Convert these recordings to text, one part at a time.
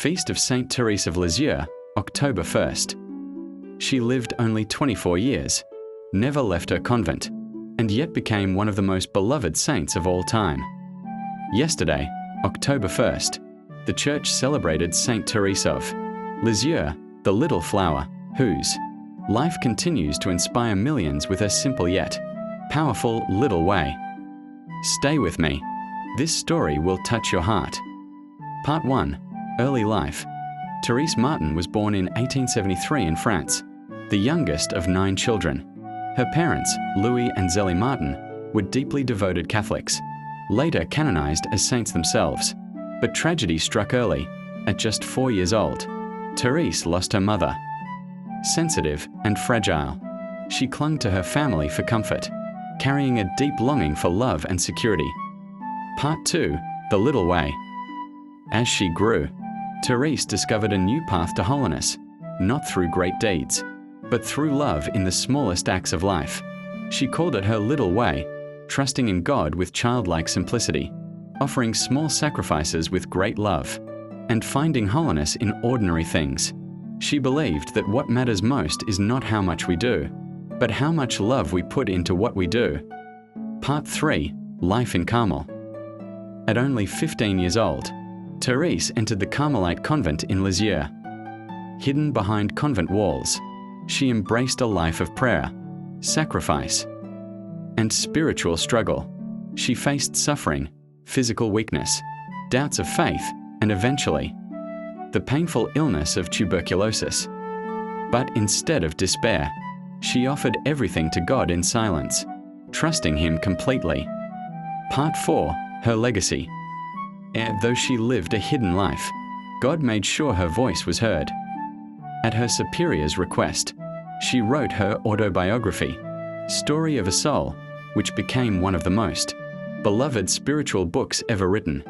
Feast of Saint Thérèse of Lisieux, October 1st. She lived only 24 years, never left her convent, and yet became one of the most beloved saints of all time. Yesterday, October 1st, the Church celebrated Saint Thérèse of Lisieux, the little flower, whose life continues to inspire millions with her simple yet powerful little way. Stay with me. This story will touch your heart. Part 1. Early life. Thérèse Martin was born in 1873 in France, the youngest of 9 children. Her parents, Louis and Zélie Martin, were deeply devoted Catholics, later canonized as saints themselves. But tragedy struck early. At just 4 years old, Thérèse lost her mother. Sensitive and fragile, she clung to her family for comfort, carrying a deep longing for love and security. Part 2. The Little Way. As she grew, Thérèse discovered a new path to holiness, not through great deeds, but through love in the smallest acts of life. She called it her little way, trusting in God with childlike simplicity, offering small sacrifices with great love, and finding holiness in ordinary things. She believed that what matters most is not how much we do, but how much love we put into what we do. Part 3. Life in Carmel. At only 15 years old, Thérèse entered the Carmelite convent in Lisieux. Hidden behind convent walls, she embraced a life of prayer, sacrifice, and spiritual struggle. She faced suffering, physical weakness, doubts of faith, and eventually, the painful illness of tuberculosis. But instead of despair, she offered everything to God in silence, trusting Him completely. Part 4. Her legacy. Though she lived a hidden life, God made sure her voice was heard. At her superior's request, she wrote her autobiography, Story of a Soul, which became one of the most beloved spiritual books ever written.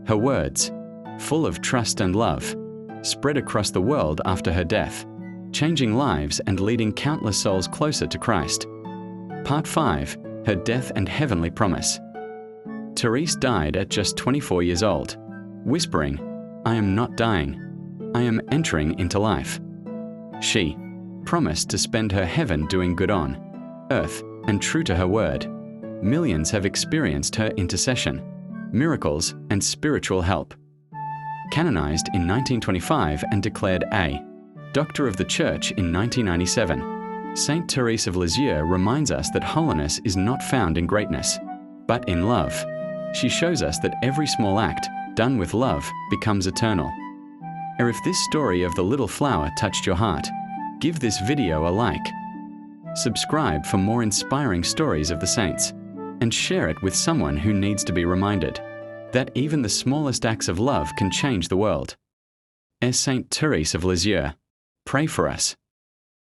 Her words, full of trust and love, spread across the world after her death, changing lives and leading countless souls closer to Christ. Part 5. Her death and heavenly promise. Thérèse died at just 24 years old, whispering, "I am not dying. I am entering into life." She promised to spend her heaven doing good on earth and true to her word. Millions have experienced her intercession, miracles, and spiritual help. Canonized in 1925 and declared a Doctor of the Church in 1997, Saint Thérèse of Lisieux reminds us that holiness is not found in greatness, but in love. She shows us that every small act, done with love, becomes eternal. And if this story of the little flower touched your heart, give this video a like. Subscribe for more inspiring stories of the saints, and share it with someone who needs to be reminded that even the smallest acts of love can change the world. As Saint Thérèse of Lisieux, pray for us.